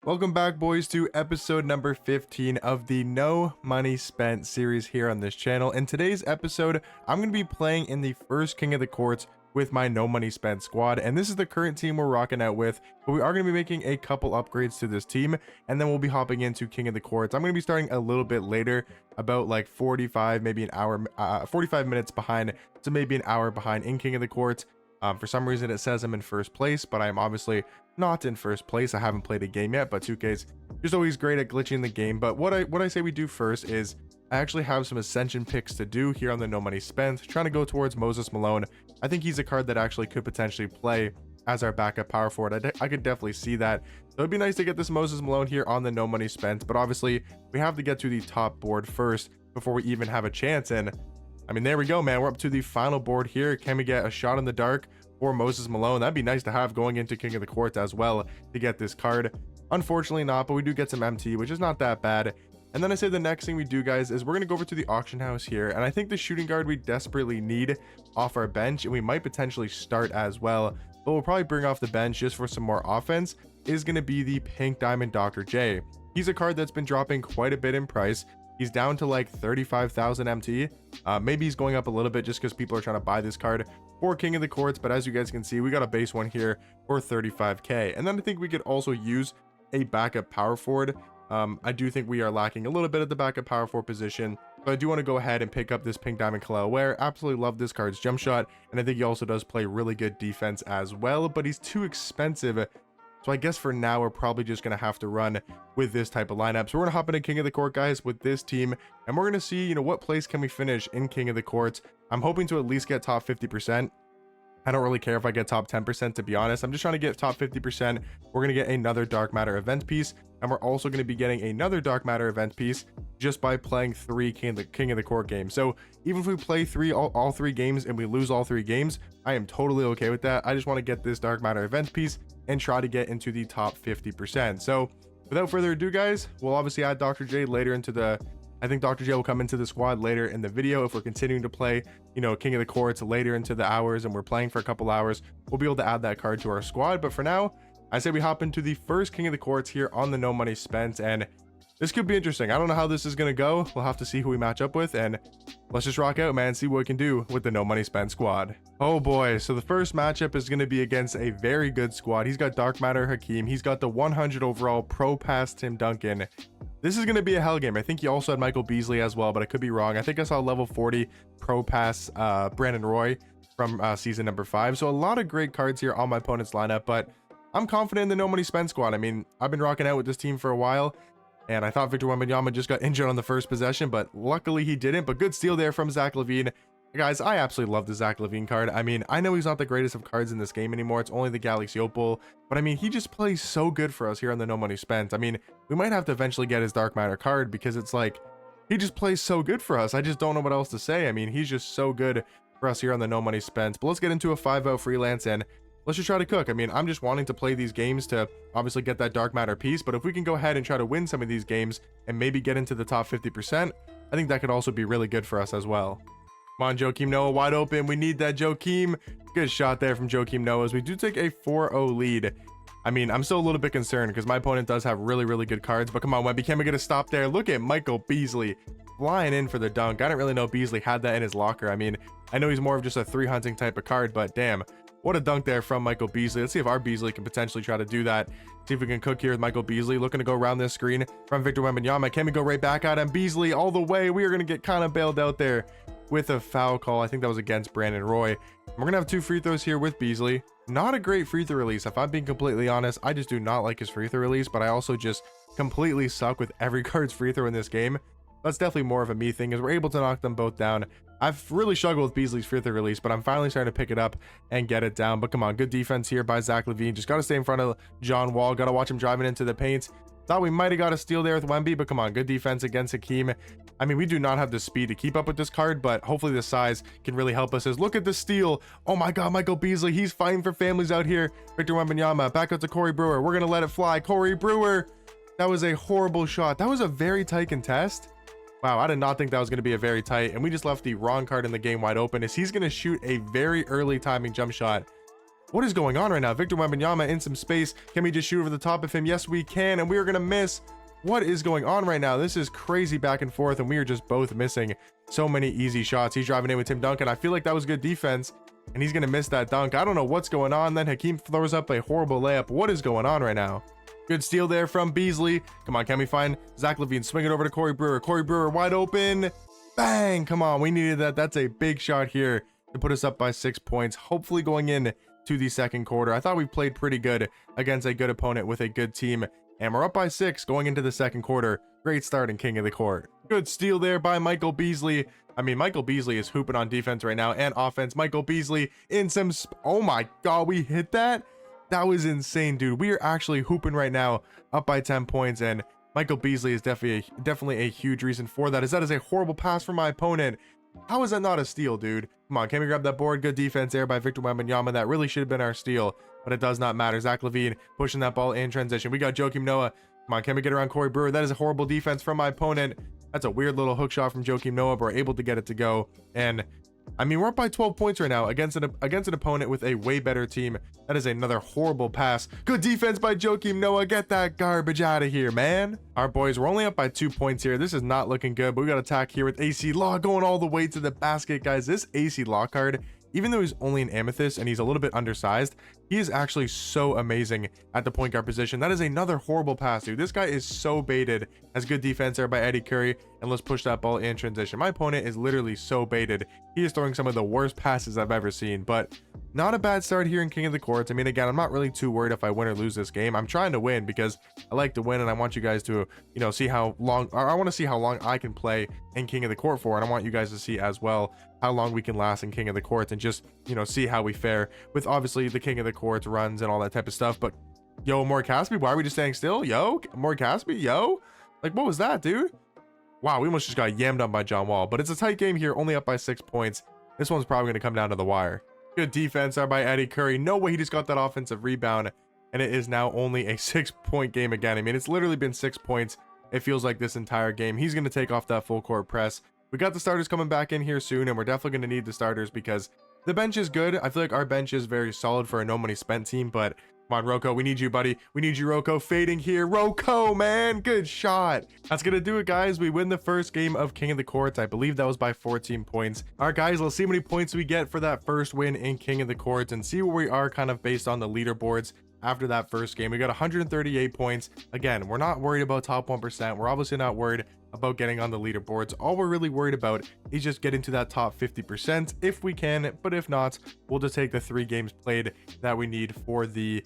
Welcome back, boys, to episode number 15 of the No Money Spent series here on this channel. In today's episode, I'm going to be playing in the first King of the Courts with my No Money Spent squad, and this is the current team we're rocking out with, but we are going to be making a couple upgrades to this team, and then we'll be hopping into King of the Courts. I'm going to be starting a little bit later, about like 45, maybe an hour, 45 minutes behind, so maybe an hour behind in King of the Courts. For some reason it says I'm in first place, but I am obviously not in first place. I haven't played a game yet, but 2K's just always great at glitching the game. But what I say we do first is I actually have some ascension picks to do here on the No Money Spent, trying to go towards Moses Malone. I think he's a card that actually could potentially play as our backup power forward. I could definitely see that. So it'd be nice to get this Moses Malone here on the No Money Spent, but obviously we have to get to the top board first before we even have a chance. And I mean, there we go, man. We're up to the final board here. Can we get a shot in the dark for Moses Malone? That'd be nice to have going into King of the Court as well to get this card. Unfortunately not, but we do get some MT, which is not that bad. And then I say the next thing we do, guys, is we're going to go over to the auction house here. And I think the shooting guard we desperately need off our bench, and we might potentially start as well, but we'll probably bring off the bench just for some more offense, is going to be the Pink Diamond Dr. J. He's a card that's been dropping quite a bit in price. He's down to like 35,000 MT. Maybe he's going up a little bit just because people are trying to buy this card for King of the Courts, but as you guys can see, we got a base one here for 35k. And then I think we could also use a backup power forward. I do think we are lacking a little bit at the backup power forward position, so I do want to go ahead and pick up this Pink Diamond Kalel Ware. Absolutely love this card's jump shot, and I think he also does play really good defense as well, but he's too expensive. So I guess for now, we're probably just going to have to run with this type of lineup. So we're going to hop into King of the Court, guys, with this team, and we're going to see, what place can we finish in King of the Courts. I'm hoping to at least get top 50%. I don't really care if I get top 10%, to be honest. I'm just trying to get top 50%. We're going to get another Dark Matter event piece, and we're also going to be getting another Dark Matter event piece just by playing 3 King of the Court games. So even if we play all three games and we lose all 3 games, I am totally okay with that. I just want to get this Dark Matter event piece and try to get into the top 50%. So without further ado, guys, we'll obviously add Dr. J later into the, I think Dr. J will come into the squad later in the video. If we're continuing to play, King of the Courts later into the hours and we're playing for a couple hours, we'll be able to add that card to our squad. But for now, I say we hop into the first King of the Courts here on the No Money Spent, and this could be interesting. I don't know how this is going to go. We'll have to see who we match up with, and let's just rock out, man, see what we can do with the No Money Spent squad. Oh boy, so the first matchup is going to be against a very good squad. He's got Dark Matter Hakeem. He's got the 100 overall Pro Pass Tim Duncan. This is going to be a hell game. I think he also had Michael Beasley as well, but I could be wrong. I think I saw level 40 Pro Pass Brandon Roy from season number 5. So a lot of great cards here on my opponent's lineup, but I'm confident in the No Money Spent squad. I mean, I've been rocking out with this team for a while, and I thought Victor Wembanyama just got injured on the first possession, but luckily he didn't. But good steal there from Zach LaVine. Guys, I absolutely love the Zach LaVine card. I mean, I know he's not the greatest of cards in this game anymore. It's only the Galaxy Opal, but I mean, he just plays so good for us here on the No Money Spent. I mean, we might have to eventually get his Dark Matter card because it's like, he just plays so good for us. I just don't know what else to say. I mean, he's just so good for us here on the No Money Spent. But let's get into a 5-0 freelance and let's just try to cook. I mean, I'm just wanting to play these games to obviously get that Dark Matter piece, but if we can go ahead and try to win some of these games and maybe get into the top 50%, I think that could also be really good for us as well. Come on, Joakim Noah, wide open. We need that Joakim. Good shot there from Joakim Noah as we do take a 4-0 lead. I mean, I'm still a little bit concerned because my opponent does have really, really good cards, but come on, Wemby, can we get a stop there? Look at Michael Beasley flying in for the dunk. I didn't really know Beasley had that in his locker. I mean, I know he's more of just a 3-hunting type of card, but damn, what a dunk there from Michael Beasley. Let's see if our Beasley can potentially try to do that. See if we can cook here with Michael Beasley. Looking to go around this screen from Victor Wembanyama. Can we go right back at him? Beasley all the way. We are going to get kind of bailed out there with a foul call. I think that was against Brandon Roy. We're going to have 2 free throws here with Beasley. Not a great free throw release. If I'm being completely honest, I just do not like his free throw release, but I also just completely suck with every card's free throw in this game. That's definitely more of a me thing, as we're able to knock them both down. I've really struggled with Beasley's free throw release, but I'm finally starting to pick it up and get it down. But come on, good defense here by Zach LaVine. Just got to stay in front of John Wall. Got to watch him driving into the paint. Thought we might have got a steal there with Wemby, but come on, good defense against Hakeem. I mean, we do not have the speed to keep up with this card, but hopefully the size can really help us. As look at the steal. Oh my God, Michael Beasley. He's fighting for families out here. Victor Wembanyama back up to Corey Brewer. We're going to let it fly. Corey Brewer. That was a horrible shot. That was a very tight contest. Wow, I did not think that was going to be a very tight, and we just left the wrong card in the game wide open as he's going to shoot a very early timing jump shot. What is going on right now? Victor Wembanyama in some space. Can we just shoot over the top of him? Yes, we can, and we are going to miss. What is going on right now? This is crazy back and forth, and we are just both missing so many easy shots. He's driving in with Tim Duncan. I feel like that was good defense, and he's going to miss that dunk. I don't know what's going on. Then Hakeem throws up a horrible layup. What is going on right now? Good steal there from Beasley. Come on, can we find Zach LaVine? Swing it over to Corey Brewer. Corey Brewer wide open. Bang! Come on, we needed that. That's a big shot here to put us up by 6 points. Hopefully going in to the second quarter. I thought we played pretty good against a good opponent with a good team. And we're up by 6 going into the second quarter. Great start in King of the Court. Good steal there by Michael Beasley. I mean, Michael Beasley is hooping on defense right now and offense. Michael Beasley in some... Oh my God, we hit that? That was insane, dude. We are actually hooping right now, up by 10 points. And Michael Beasley is definitely a huge reason for that. That is a horrible pass from my opponent. How is that not a steal, dude? Come on, can we grab that board? Good defense there by Victor Wembanyama. That really should have been our steal, but it does not matter. Zach LaVine pushing that ball in transition. We got Joakim Noah. Come on, can we get around Corey Brewer? That is a horrible defense from my opponent. That's a weird little hook shot from Joakim Noah, but we're able to get it to go. And I mean, we're up by 12 points right now against an opponent with a way better team. That is another horrible pass. Good defense by Joakim Noah. Get that garbage out of here, man. All right, boys, we're only up by 2 points here. This is not looking good, but we got attack here with AC Law going all the way to the basket, guys. This AC Law card, even though he's only an amethyst and he's a little bit undersized, he is actually so amazing at the point guard position. That is another horrible pass, dude. This guy is so baited. As good defense there by Eddie Curry, and let's push that ball in transition. My opponent is literally so baited. He is throwing some of the worst passes I've ever seen, but not a bad start here in King of the Courts. I mean, again, I'm not really too worried if I win or lose this game. I'm trying to win because I like to win, and I want you guys to, you know, see how long, or I want to see how long I can play in King of the Court for, and I want you guys to see as well how long we can last in King of the Courts, and just, you know, see how we fare with obviously the King of the Courts runs and all that type of stuff. But yo, More Caspi, why are we just standing still? Yo, More Caspi, yo, like, what was that, dude? Wow, we almost just got yammed up by John Wall, but it's a tight game here, only up by 6 points. This one's probably going to come down to the wire. Good defense there by Eddie Curry. No way he just got that offensive rebound, and it is now only a 6-point game again. I mean, it's literally been 6 points, it feels like, this entire game. He's going to take off that full court press. We got the starters coming back in here soon, and we're definitely going to need the starters because the bench is good. I feel like our bench is very solid for a no money spent team, but come on, Rocco, we need you, buddy. We need you, Rocco. Fading here. Rocco, man, good shot. That's gonna do it, guys. We win the first game of King of the Courts. I believe that was by 14 points. All right, guys, let's see how many points we get for that first win in King of the Courts and see where we are kind of based on the leaderboards after that first game. We got 138 points. Again, we're not worried about top 1%. We're obviously not worried about getting on the leaderboards. All we're really worried about is just getting to that top 50% if we can, but if not, we'll just take the 3 games played that we need for the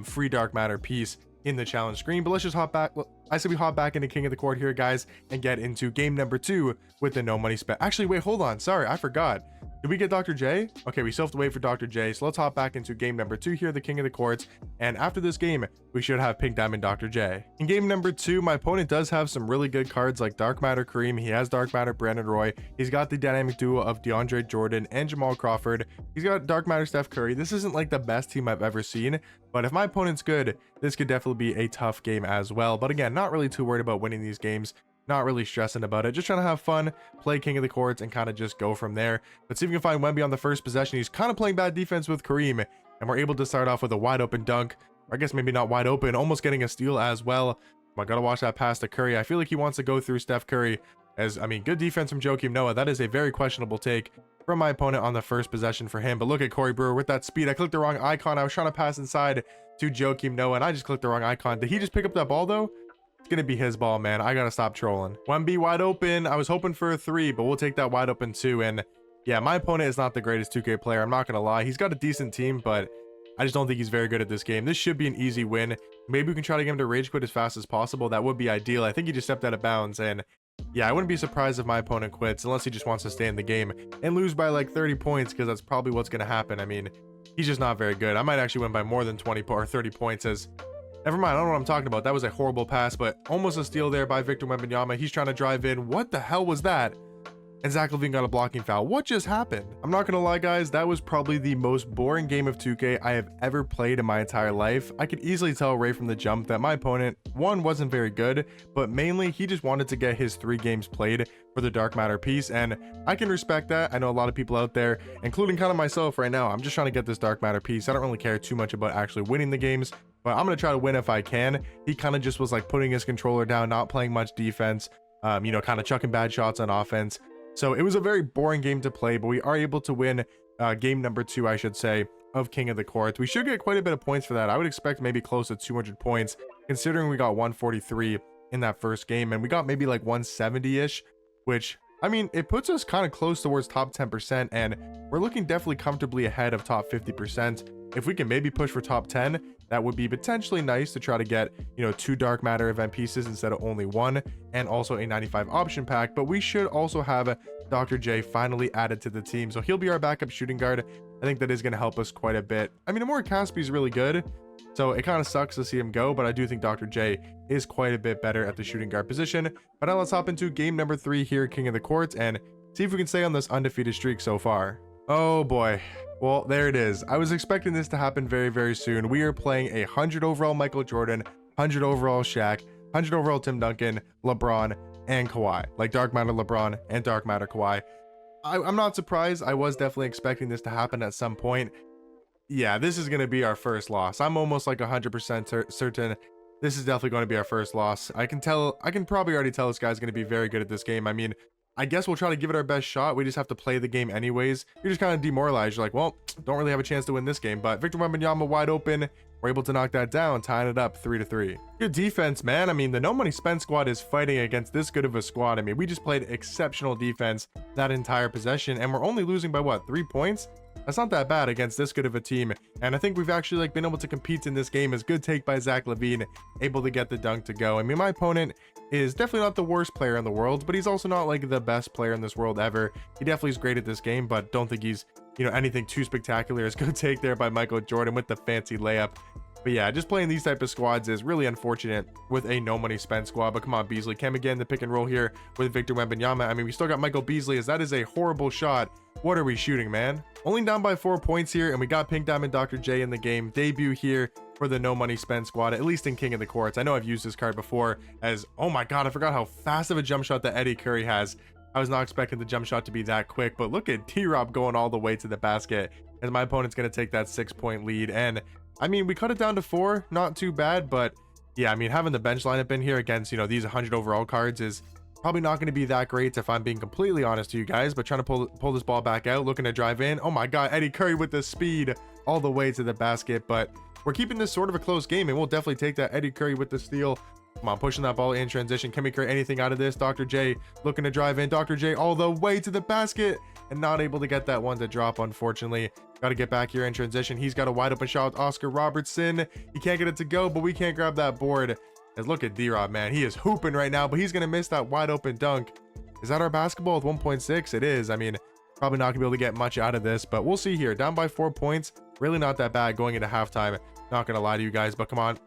free dark matter piece in the challenge screen. But let's just hop back. I said we hop back into King of the Court here, guys, and get into game number 2 with the no money spent. Actually, wait, hold on, sorry, I forgot. Did we get Dr. J? Okay, we still have to wait for Dr. J, so let's hop back into game number 2 here, the King of the Courts, and after this game we should have Pink Diamond Dr. J. In game number 2, my opponent does have some really good cards like Dark Matter Kareem. He has Dark Matter Brandon Roy. He's got the dynamic duo of DeAndre Jordan and Jamal Crawford. He's got Dark Matter Steph Curry. This isn't like the best team I've ever seen, but if my opponent's good, this could definitely be a tough game as well. But again, not really too worried about winning these games. Not really stressing about it, just trying to have fun, play King of the Courts, and kind of just go from there. Let's see if we can find Wemby on the first possession. He's kind of playing bad defense with Kareem, and we're able to start off with a wide open dunk, or I guess maybe not wide open, almost getting a steal as well. I gotta watch that pass to Curry. I feel like he wants to go through Steph Curry, as I mean, good defense from Joakim Noah. That is a very questionable take from my opponent on the first possession for him. But look at Corey Brewer with that speed. I clicked the wrong icon. I was trying to pass inside to Joakim Noah, and I just clicked the wrong icon. Did he just pick up that ball though? It's gonna be his ball, man. I gotta stop trolling. 1B wide open. I was hoping for a 3, but we'll take that wide open 2. And yeah, my opponent is not the greatest 2K player, I'm not gonna lie. He's got a decent team, but I just don't think he's very good at this game. This should be an easy win. Maybe we can try to get him to rage quit as fast as possible. That would be ideal. I think he just stepped out of bounds, and yeah, I wouldn't be surprised if my opponent quits unless he just wants to stay in the game and lose by like 30 points, because that's probably what's gonna happen. I mean, he's just not very good. I might actually win by more than 20 or 30 points, as never mind, I don't know what I'm talking about. That was a horrible pass, but almost a steal there by Victor Wembanyama. He's trying to drive in. What the hell was that? and Zach LaVine got a blocking foul. What just happened? I'm not gonna lie, guys, that was probably the most boring game of 2K I have ever played in my entire life. I could easily tell right from the jump that my opponent, one, wasn't very good, but mainly he just wanted to get his 3 games played for the dark matter piece, and I can respect that. I know a lot of people out there, including kind of myself right now, I'm just trying to get this dark matter piece. I don't really care too much about actually winning the games, but I'm gonna try to win if I can. He kind of just was like putting his controller down, not playing much defense, you know, kind of chucking bad shots on offense. So it was a very boring game to play, but we are able to win game number 2, I should say, of King of the Court. We should get quite a bit of points for that. I would expect maybe close to 200 points, considering we got 143 in that first game, and we got maybe like 170-ish, which, I mean, it puts us kind of close towards top 10%, and we're looking definitely comfortably ahead of top 50%. If we can maybe push for top 10, that would be potentially nice to try to get, you know, 2 dark matter event pieces instead of only 1, and also a 95 option pack. But we should also have Dr. J finally added to the team, so he'll be our backup shooting guard. I think that is going to help us quite a bit. I mean, Amor Caspi is really good, so it kind of sucks to see him go, but I do think Dr. J is quite a bit better at the shooting guard position. But now let's hop into game number 3 here, King of the Court, and see if we can stay on this undefeated streak so far. Oh boy. Well, there it is. I was expecting this to happen very, very soon. We are playing a 100 overall Michael Jordan, 100 overall Shaq, 100 overall Tim Duncan, LeBron, and Kawhi. Like Dark Matter LeBron and Dark Matter Kawhi. I'm not surprised. I was definitely expecting this to happen at some point. Yeah, this is going to be our first loss. I'm almost like 100% certain this is definitely going to be our first loss. I can probably already tell this guy's going to be very good at this game. I mean, I guess we'll try to give it our best shot. We just have to play the game anyways. You're just kind of demoralized. You're like, well, don't really have a chance to win this game. But Victor Wembanyama wide open. We're able to knock that down, tying it up 3-3. Good defense, man. I mean, the No Money Spent squad is fighting against this good of a squad. I mean, we just played exceptional defense that entire possession, and we're only losing by what, 3 points? That's not that bad against this good of a team, and I think we've actually been able to compete in this game. As good take by Zach LaVine, able to get the dunk to go. I mean, my opponent is definitely not the worst player in the world, but he's also not like the best player in this world ever. He definitely is great at this game, but don't think he's, you know, anything too spectacular. As good take there by Michael Jordan with the fancy layup. But yeah, just playing these type of squads is really unfortunate with a No Money Spent squad. But come on, Beasley, can we get in the pick and roll here with Victor Wembanyama? I mean, we still got Michael Beasley, as that is a horrible shot. What are we shooting, man? Only down by 4 points here, and we got Pink Diamond Dr. J in the game. Debut here for the No Money Spent squad, at least in King of the Courts. I know I've used this card before as, oh my god, I forgot how fast of a jump shot that Eddie Curry has. I was not expecting the jump shot to be that quick, but look at D-Rob going all the way to the basket, as my opponent's going to take that 6-point lead. And I mean, we cut it down to 4, not too bad, but yeah, I mean, having the bench lineup in here against, you know, these 100 overall cards is probably not going to be that great, if I'm being completely honest to you guys. But trying to pull this ball back out, looking to drive in. Oh my god, Eddie Curry with the speed all the way to the basket. But we're keeping this sort of a close game, and we'll definitely take that. Eddie Curry with the steal. Come on, pushing that ball in transition. Can we create anything out of this? Dr. J looking to drive in. Dr. J all the way to the basket, and not able to get that one to drop, unfortunately. Got to get back here in transition. He's got a wide open shot with Oscar Robertson. He can't get it to go, but we can't grab that board. As look at D-Rob, man. He is hooping right now, but he's going to miss that wide open dunk. Is that our basketball with 1.6? It is. I mean, probably not going to be able to get much out of this, but we'll see here. Down by 4 points. Really not that bad going into halftime. Not going to lie to you guys, but come on.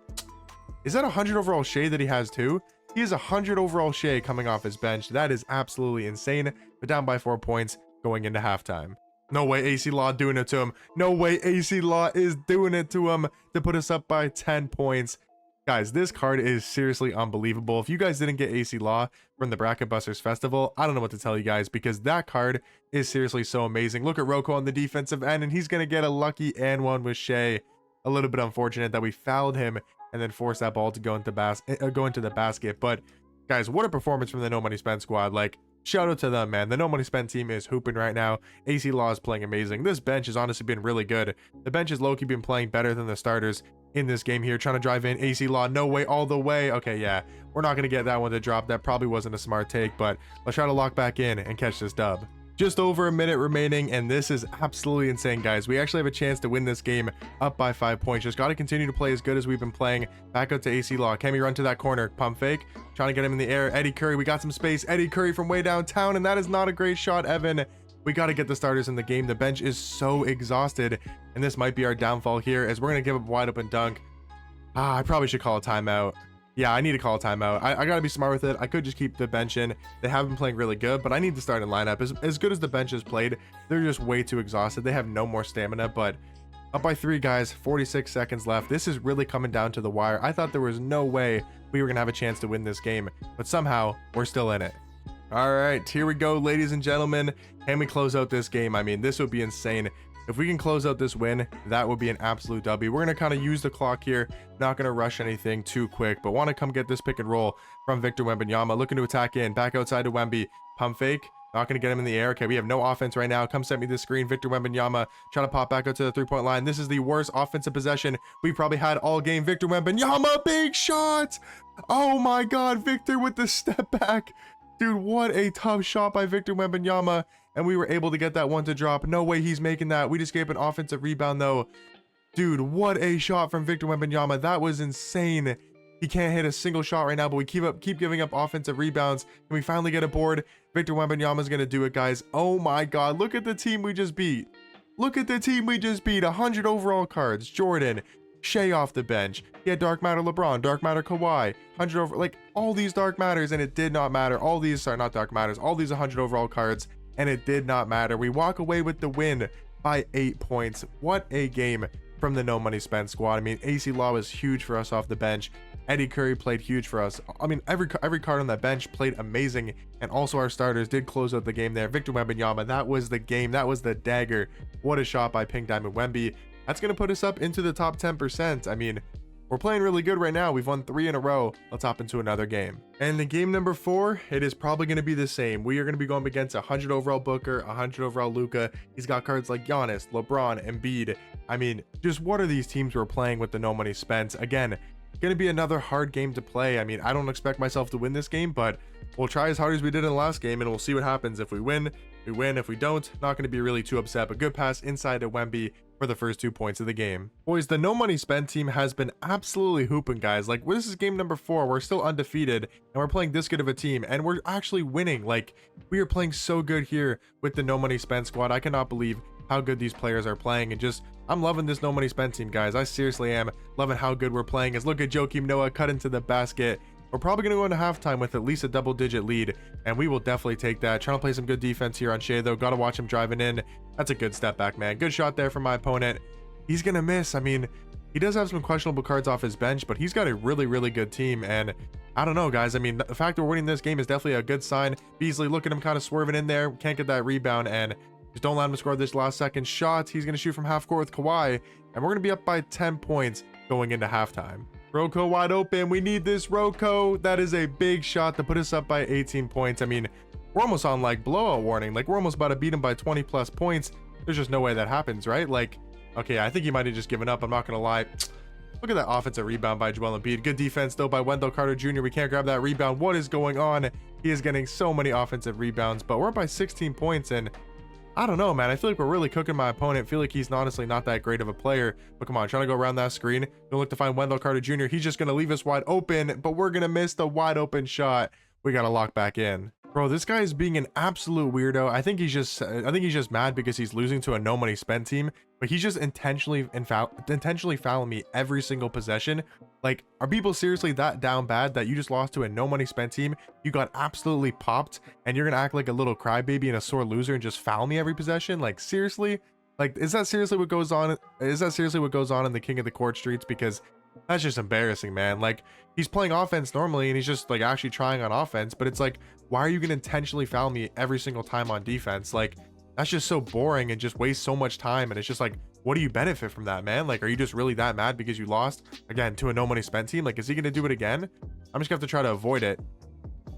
Is that a 100 overall Shea that he has too? He is a 100 overall Shea coming off his bench. That is absolutely insane, but down by 4 points going into halftime. No way AC Law doing it to him. No way AC Law is doing it to him to put us up by 10 points. Guys, this card is seriously unbelievable. If you guys didn't get AC Law from the Bracket Busters Festival, I don't know what to tell you guys, because that card is seriously so amazing. Look at Rocco on the defensive end, and he's going to get a lucky and one with Shea. A little bit unfortunate that we fouled him and then forced that ball to go into the basket. But guys, what a performance from the No Money Spent squad. Like, shout out to them, man. The No Money Spent team is hooping right now. AC Law is playing amazing. This bench has honestly been really good. The bench has low-key been playing better than the starters in this game here. Trying to drive in AC Law. No way, all the way. Okay, yeah. We're not going to get that one to drop. That probably wasn't a smart take, but let's try to lock back in and catch this dub. Just over a minute remaining, and this is absolutely insane, guys. We actually have a chance to win this game up by 5 points. Just got to continue to play as good as we've been playing. Back out to AC Law. Can we run to that corner? Pump fake. Trying to get him in the air. Eddie Curry. We got some space. Eddie Curry from way downtown, and that is not a great shot, Evan. We got to get the starters in the game. The bench is so exhausted, and this might be our downfall here, as we're going to give up a wide open dunk. I probably should call a timeout. Yeah, I need to call a timeout. I gotta be smart with it. I could just keep the bench in. They have been playing really good, but I need to start a lineup. As good as the bench has played, they're just way too exhausted. They have no more stamina, but up by 3, guys, 46 seconds left. This is really coming down to the wire. I thought there was no way we were gonna have a chance to win this game, but somehow we're still in it. All right, here we go, ladies and gentlemen. Can we close out this game? I mean, this would be insane. If we can close out this win, that would be an absolute W. We're going to kind of use the clock here, not going to rush anything too quick, but want to come get this pick and roll from Victor Wembanyama, looking to attack in, back outside to Wemby, pump fake, not going to get him in the air. Okay, we have no offense right now. Come set me this screen. Victor Wembanyama trying to pop back out to the three-point line. This is the worst offensive possession we probably had all game. Victor Wembanyama, big shot! Oh my God, Victor with the step back. Dude, what a tough shot by Victor Wembanyama. And we were able to get that one to drop. No way he's making that. We just gave an offensive rebound though. Dude, what a shot from Victor Wembanyama. That was insane. He can't hit a single shot right now, but we keep giving up offensive rebounds. And we finally get a board. Victor Wembanyama is going to do it, guys. Oh my God, look at the team we just beat. Look at the team we just beat. 100 overall cards. Jordan, Shea off the bench. He had Dark Matter LeBron, Dark Matter Kawhi, 100 over, like all these Dark Matters, and it did not matter. All these, sorry, not Dark Matters, all these 100 overall cards, and it did not matter. We walk away with the win by 8 points. What a game from the No Money Spent squad. I mean, AC Law was huge for us off the bench. Eddie Curry played huge for us. I mean, every card on that bench played amazing, and also our starters did close out the game there. Victor Wembanyama, that was the game. That was the dagger. What a shot by Pink Diamond Wemby. That's going to put us up into the top 10%. I mean, we're playing really good right now. We've won 3 in a row. Let's hop into another game. And in game number 4, it is probably going to be the same. We are going to be going against 100 overall Booker, 100 overall Luka. He's got cards like Giannis, LeBron, Embiid. I mean, just what are these teams we're playing with the No Money Spent? Again, going to be another hard game to play. I mean, I don't expect myself to win this game, but we'll try as hard as we did in the last game, and we'll see what happens. If we win, we win. If we don't, not going to be really too upset, but good pass inside to Wemby for the first 2 points of the game. Boys, the No Money Spent team has been absolutely hooping, guys. Like, this is game number 4. We're still undefeated, and we're playing this good of a team, and we're actually winning. Like, we are playing so good here with the No Money Spent squad. I cannot believe how good these players are playing, and just I'm loving this No Money Spent team, guys. I seriously am loving how good we're playing. As look at Joakim Noah cut into the basket. We're probably going to go into halftime with at least a double-digit lead, and we will definitely take that. Trying to play some good defense here on Shea, though. Got to watch him driving in. That's a good step back, man. Good shot there from my opponent. He's going to miss. I mean, he does have some questionable cards off his bench, but he's got a really, really good team, and I don't know, guys. I mean, the fact that we're winning this game is definitely a good sign. Beasley, look at him kind of swerving in there. Can't get that rebound, and just don't let him score this last second shot. He's going to shoot from half court with Kawhi, and we're going to be up by 10 points going into halftime. Rocco wide open. We need this, Rocco. That is a big shot to put us up by 18 points. I mean, we're almost on like blowout warning. Like, we're almost about to beat him by 20 plus points. There's just no way that happens, right? Like, okay, I think he might have just given up. I'm not going to lie. Look at that offensive rebound by Joel Embiid. Good defense though by Wendell Carter Jr. We can't grab that rebound. What is going on? He is getting so many offensive rebounds, but we're up by 16 points, and I don't know, man. I feel like we're really cooking my opponent. I feel like he's honestly not that great of a player. But come on, trying to go around that screen. Don't look to find Wendell Carter Jr. He's just going to leave us wide open, but we're going to miss the wide open shot. We got to lock back in. Bro, this guy is being an absolute weirdo. I think he's just mad because he's losing to a No Money Spent team, but he's just intentionally fouling me every single possession. Like, are people seriously that down bad that you just lost to a No Money Spent team? You got absolutely popped, and you're gonna act like a little crybaby and a sore loser and just foul me every possession? Like, seriously? Like, is that seriously what goes on? Is that seriously what goes on in the King of the Court streets? Because that's just embarrassing, man. Like, he's playing offense normally, and he's just like actually trying on offense, but it's like, why are you gonna intentionally foul me every single time on defense? Like, that's just so boring and just wastes so much time. And it's just like, what do you benefit from that, man? Like, are you just really that mad because you lost again to a No Money Spent team? Like, is he gonna do it again? I'm just gonna have to try to avoid it.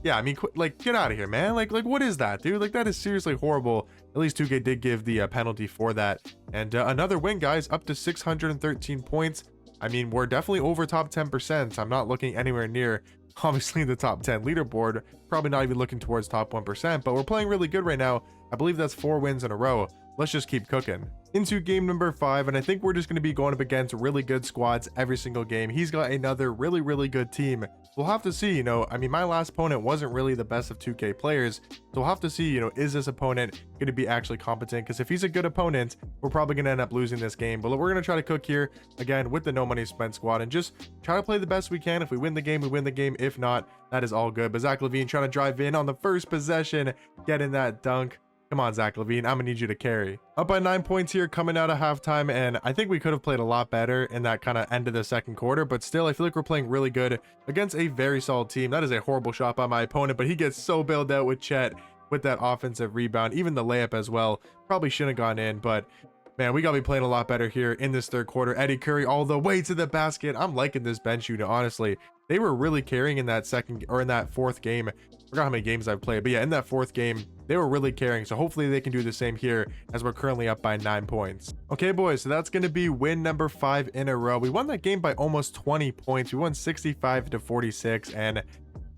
Yeah, I mean, like, get out of here, man. Like what is that, dude? Like, that is seriously horrible. At least 2K did give the penalty for that. And another win, guys, up to 613 points. I mean, we're definitely over top 10%. I'm not looking anywhere near, obviously, the top 10 leaderboard. Probably not even looking towards top 1%, but we're playing really good right now. I believe that's 4 wins in a row. let's just keep cooking. Into game number 5, and I think we're just going to be going up against really good squads every single game. He's got another really good team. We'll have to see, I mean, my last opponent wasn't really the best of 2K players, so we'll have to see, is this opponent going to be actually competent? Because if he's a good opponent, we're probably going to end up losing this game. But we're going to try to cook here again with the no money spent squad and just try to play the best we can. If we win the game, we win the game. If not, that is all good. But Zach LaVine trying to drive in on the first possession, getting that dunk. Come on, Zach LaVine, I'm gonna need you to carry. Up by 9 points here coming out of halftime, and I think we could have played a lot better in that kind of end of the second quarter, but still, I feel like we're playing really good against a very solid team. That is a horrible shot by my opponent, but he gets so bailed out with Chet with that offensive rebound, even the layup as well. Probably shouldn't have gone in, but man, we gotta be playing a lot better here in this third quarter. Eddie Curry all the way to the basket. I'm liking this bench unit, honestly. They were really carrying in that fourth game. I forgot how many games I've played, but yeah, in that fourth game, they were really carrying. So hopefully they can do the same here as we're currently up by 9 points. Okay, boys, so that's going to be win number 5 in a row. We won that game by almost 20 points. We won 65-46, and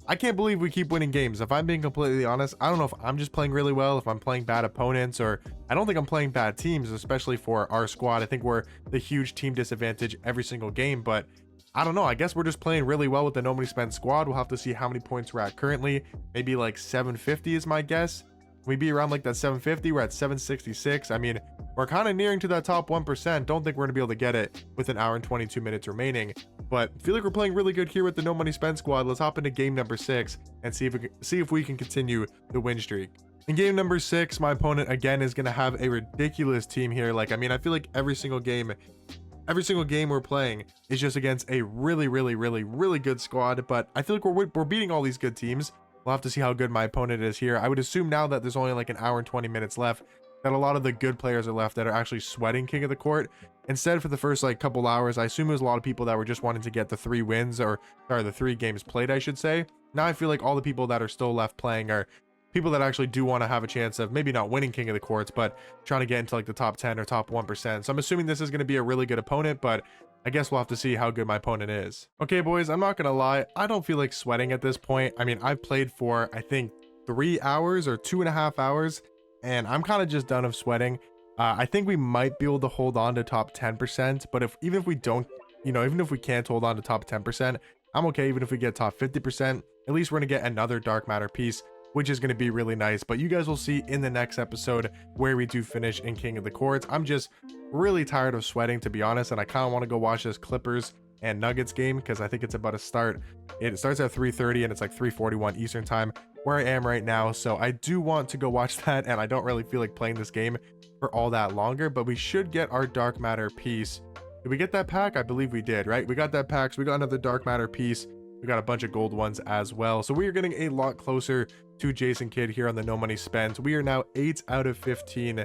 I can't believe we keep winning games. If I'm being completely honest, I don't know if I'm just playing really well, if I'm playing bad opponents, or I don't think I'm playing bad teams, especially for our squad. I think we're the huge team disadvantage every single game, but I don't know. I guess we're just playing really well with the no money spent squad. We'll have to see how many points we're at currently. Maybe like 750 is my guess. We be around like that 750. We're at 766. I mean, we're kind of nearing to that top 1%. Don't think we're gonna be able to get it with an hour and 22 minutes remaining, but I feel like we're playing really good here with the no money spent squad. Let's hop into game number 6 and see if we can continue the win streak. In game number 6, my opponent again is gonna have a ridiculous team here. Like, I mean, I feel like every single game we're playing is just against a really good squad, but I feel like we're beating all these good teams. We'll have to see how good my opponent is here. I would assume now that there's only like an hour and 20 minutes left, that a lot of the good players are left that are actually sweating King of the Court. Instead, for the first like couple hours, I assume there's a lot of people that were just wanting to get the 3 wins, or sorry, the 3 games played, I should say. Now I feel like all the people that are still left playing are people that actually do want to have a chance of maybe not winning King of the Courts, but trying to get into like the top 10 or top 1%. So I'm assuming this is going to be a really good opponent, but I guess we'll have to see how good my opponent is. Okay, boys, I'm not gonna lie, I don't feel like sweating at this point. I mean, I've played for I think 3 hours or 2.5 hours, and I'm kind of just done of sweating. I think we might be able to hold on to top 10%, but even if we don't, even if we can't hold on to top 10%, I'm okay. Even if we get top 50%, at least we're gonna get another dark matter piece, which is going to be really nice. But you guys will see in the next episode where we do finish in King of the Courts. I'm just really tired of sweating, to be honest, and I kind of want to go watch this Clippers and Nuggets game because I think it's about to start. It starts at 3:30 and it's like 3:41 Eastern time where I am right now, so I do want to go watch that, and I don't really feel like playing this game for all that longer. But we should get our dark matter piece. Did we get that pack? I believe we did, right? We got that pack, so we got another dark matter piece. We got a bunch of gold ones as well, so we are getting a lot closer to Jason Kidd here on the no money spent. We are now 8 out of 15,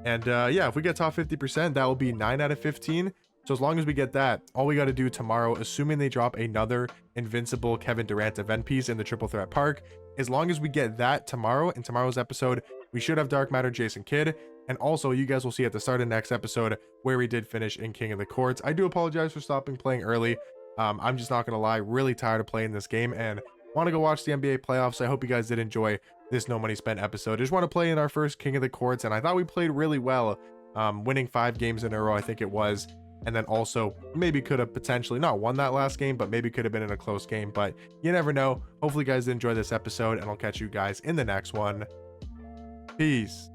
and yeah, if we get top 50%, that will be 9 out of 15. So as long as we get that, all we got to do tomorrow, assuming they drop another invincible Kevin Durant event piece in the triple threat park, as long as we get that tomorrow in tomorrow's episode, we should have dark matter Jason Kidd. And also, you guys will see at the start of next episode where we did finish in King of the Courts. I do apologize for stopping playing early. I'm just not gonna lie, really tired of playing this game and want to go watch the NBA playoffs. I hope you guys did enjoy this no money spent episode. I just want to play in our first King of the Courts, and I thought we played really well, winning 5 games in a row, I think it was, and then also maybe could have potentially not won that last game, but maybe could have been in a close game, but you never know. Hopefully you guys did enjoy this episode, and I'll catch you guys in the next one. Peace.